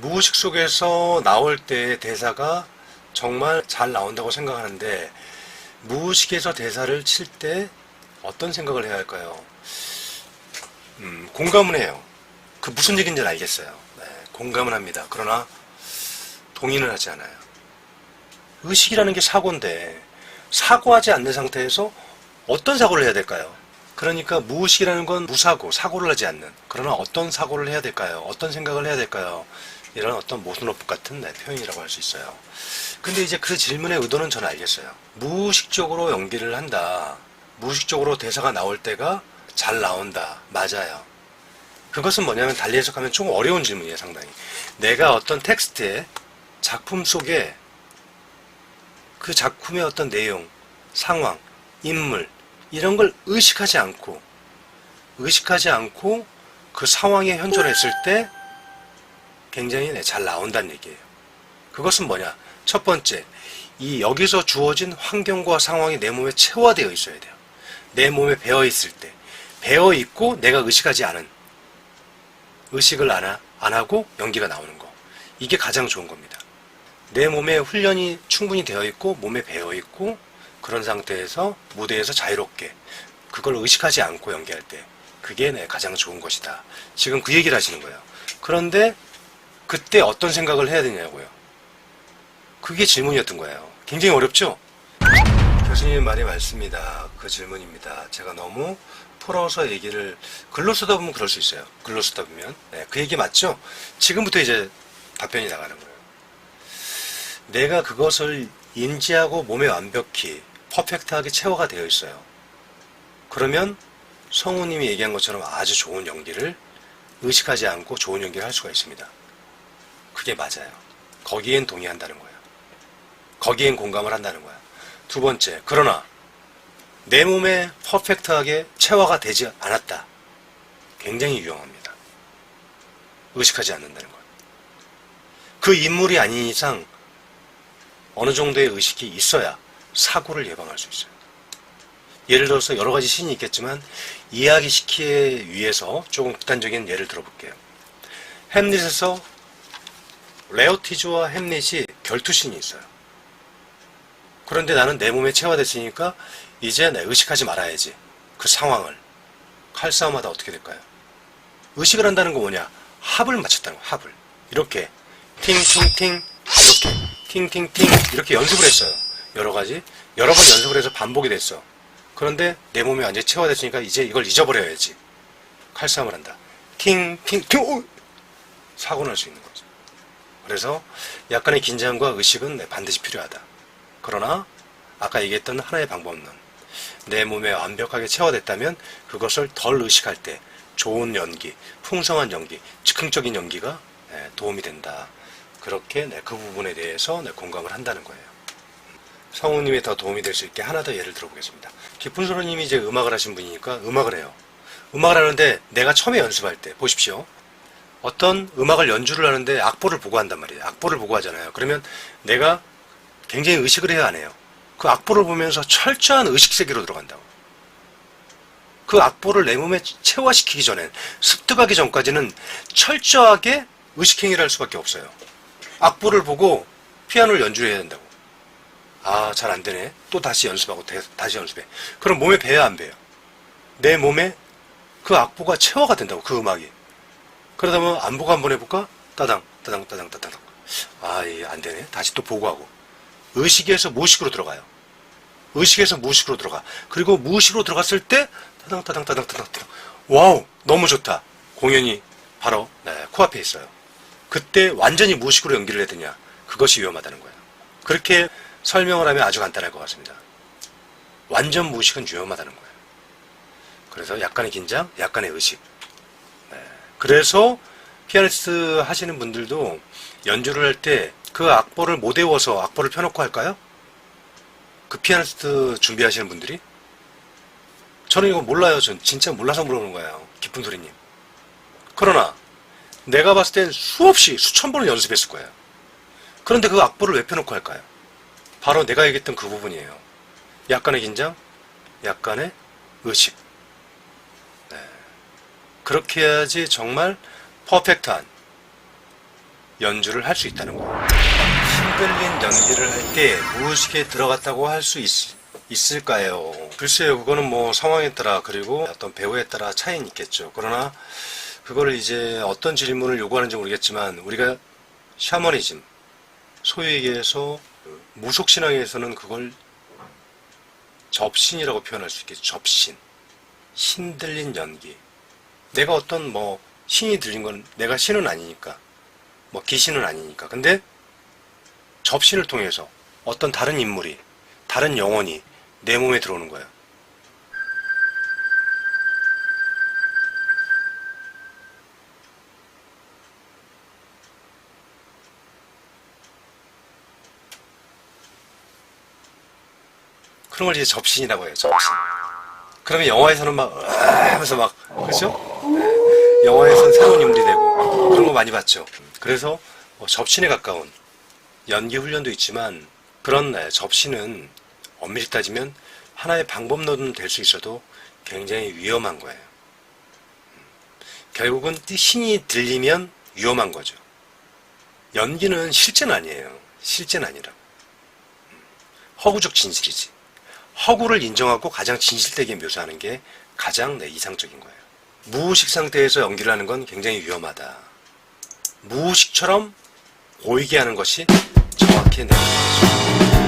무의식 속에서 나올 때 대사가 정말 잘 나온다고 생각하는데, 무의식에서 대사를 칠 때 어떤 생각을 해야 할까요? 공감은 해요. 그 무슨 얘기인지는 알겠어요. 네, 공감은 합니다. 그러나 동의는 하지 않아요. 의식이라는 게 사고인데, 사고하지 않는 상태에서 어떤 사고를 해야 될까요? 그러니까 무의식이라는 건 무사고, 사고를 하지 않는. 그러나 어떤 사고를 해야 될까요? 어떤 생각을 해야 될까요? 이런 어떤 모순어법 같은 표현이라고 할 수 있어요. 근데 이제 그 질문의 의도는 저는 알겠어요. 무의식적으로 연기를 한다. 무의식적으로 대사가 나올 때가 잘 나온다. 맞아요. 그것은 뭐냐면 달리 해석하면 좀 어려운 질문이에요, 상당히. 내가 어떤 텍스트에, 작품 속에 그 작품의 어떤 내용, 상황, 인물, 이런 걸 의식하지 않고 그 상황에 현존했을 때 굉장히 잘 나온다는 얘기예요. 그것은 뭐냐? 첫 번째, 이 여기서 주어진 환경과 상황이 내 몸에 체화되어 있어야 돼요. 내 몸에 배어 있을 때, 배어 있고 내가 의식하지 않은, 의식을 안 하고 연기가 나오는 거. 이게 가장 좋은 겁니다. 내 몸에 훈련이 충분히 되어 있고 몸에 배어 있고 그런 상태에서 무대에서 자유롭게 그걸 의식하지 않고 연기할 때 그게 가장 좋은 것이다. 지금 그 얘기를 하시는 거예요. 그런데 그때 어떤 생각을 해야 되냐고요. 그게 질문이었던 거예요. 굉장히 어렵죠? 교수님 말이 맞습니다. 그 질문입니다. 제가 너무 풀어서 얘기를 글로 쓰다 보면 그럴 수 있어요. 글로 쓰다 보면. 네, 그 얘기 맞죠? 지금부터 이제 답변이 나가는 거예요. 내가 그것을 인지하고 몸에 완벽히 퍼펙트하게 체화가 되어 있어요. 그러면 성우님이 얘기한 것처럼 아주 좋은 연기를 의식하지 않고 좋은 연기를 할 수가 있습니다. 그게 맞아요. 거기엔 동의한다는 거예요. 거기엔 공감을 한다는 거야. 두 번째, 그러나 내 몸에 퍼펙트하게 체화가 되지 않았다. 굉장히 유용합니다. 의식하지 않는다는 거예요. 그 인물이 아닌 이상 어느 정도의 의식이 있어야 사고를 예방할 수 있어요. 예를 들어서 여러 가지 신이 있겠지만 이야기시키기 위해서 조금 극단적인 예를 들어볼게요. 햄릿에서 레오티즈와 햄릿이 결투신이 있어요. 그런데 나는 내 몸에 체화됐으니까 이제 내 의식하지 말아야지. 그 상황을. 칼싸움하다 어떻게 될까요? 의식을 한다는 건 뭐냐? 합을 맞췄다는 거야. 합을. 이렇게 팅팅팅 이렇게 팅팅팅 이렇게 연습을 했어요. 여러 번 연습을 해서 반복이 됐어. 그런데 내 몸이 완전히 체화됐으니까 이제 이걸 잊어버려야지. 칼싸움을 한다. 팅팅팅 사고 날 수 있는 거죠. 그래서 약간의 긴장과 의식은 반드시 필요하다. 그러나 아까 얘기했던 하나의 방법론, 내 몸에 완벽하게 체화됐다면 그것을 덜 의식할 때 좋은 연기, 풍성한 연기, 즉흥적인 연기가 도움이 된다. 그렇게 그 부분에 대해서 공감을 한다는 거예요. 성우님이 더 도움이 될 수 있게 하나 더 예를 들어보겠습니다. 깊은소로님이 이제 음악을 하신 분이니까 음악을 해요. 음악을 하는데 내가 처음에 연습할 때 보십시오. 어떤 음악을 연주를 하는데 악보를 보고 한단 말이에요. 악보를 보고 하잖아요. 그러면 내가 굉장히 의식을 해야 하네요. 그 악보를 보면서 철저한 의식 세계로 들어간다고. 그 악보를 내 몸에 체화시키기 전엔, 습득하기 전까지는 철저하게 의식행위를 할 수밖에 없어요. 악보를 보고 피아노를 연주해야 된다고. 아, 잘 안 되네. 또 다시 연습하고 다시 연습해. 그럼 몸에 배야 안 배요? 내 몸에 그 악보가 체화가 된다고, 그 음악이. 그러다 보면 안보고 한번 해볼까? 따당, 따당, 따당, 따당. 아, 예, 안 되네. 다시 또 보고 하고. 의식에서 무의식으로 들어가요. 의식에서 무의식으로 들어가. 그리고 무의식으로 들어갔을 때 따당, 따당, 따당, 따당, 따당. 와우, 너무 좋다. 공연이 바로 코앞에 있어요. 그때 완전히 무의식으로 연기를 해야 되냐? 그것이 위험하다는 거예요. 그렇게 설명을 하면 아주 간단할 것 같습니다. 완전 무의식은 위험하다는 거예요. 그래서 약간의 긴장, 약간의 의식. 그래서 피아니스트 하시는 분들도 연주를 할 때 그 악보를 못 외워서 악보를 펴놓고 할까요? 그 피아니스트 준비하시는 분들이? 저는 이거 몰라요. 전 진짜 몰라서 물어보는 거예요. 깊은 소리님. 그러나 내가 봤을 땐 수없이 수천 번을 연습했을 거예요. 그런데 그 악보를 왜 펴놓고 할까요? 바로 내가 얘기했던 그 부분이에요. 약간의 긴장, 약간의 의식. 그렇게 해야지 정말 퍼펙트한 연주를 할 수 있다는 거예요. 흔들린 연기를 할 때 무의식에 들어갔다고 할 수 있을까요? 글쎄요, 그거는 뭐 상황에 따라 그리고 어떤 배우에 따라 차이는 있겠죠. 그러나 그거를 이제 어떤 질문을 요구하는지 모르겠지만 우리가 샤머니즘, 소위 얘기해서 무속신앙에서는 그걸 접신이라고 표현할 수 있겠죠. 접신. 신 들린 연기. 내가 어떤 뭐 신이 들린 건 내가 신은 아니니까. 뭐 귀신은 아니니까. 근데 접신을 통해서 어떤 다른 인물이, 다른 영혼이 내 몸에 들어오는 거예요. 그런 걸 이제 접신이라고 해요. 접신. 그러면 영화에서는 막 하면서 막 그렇죠? 영화에서는 새로운 인물이 되고 그런 거 많이 봤죠. 그래서 접신에 가까운 연기 훈련도 있지만 그런 접신은 엄밀히 따지면 하나의 방법론은 될 수 있어도 굉장히 위험한 거예요. 결국은 신이 들리면 위험한 거죠. 연기는 실제는 아니에요. 실제는 아니라고. 허구적 진실이지. 허구를 인정하고 가장 진실되게 묘사하는 게 가장 이상적인 거예요. 무의식 상태에서 연기를 하는 건 굉장히 위험하다. 무의식처럼 보이게 하는 것이 정확히 내는 거죠.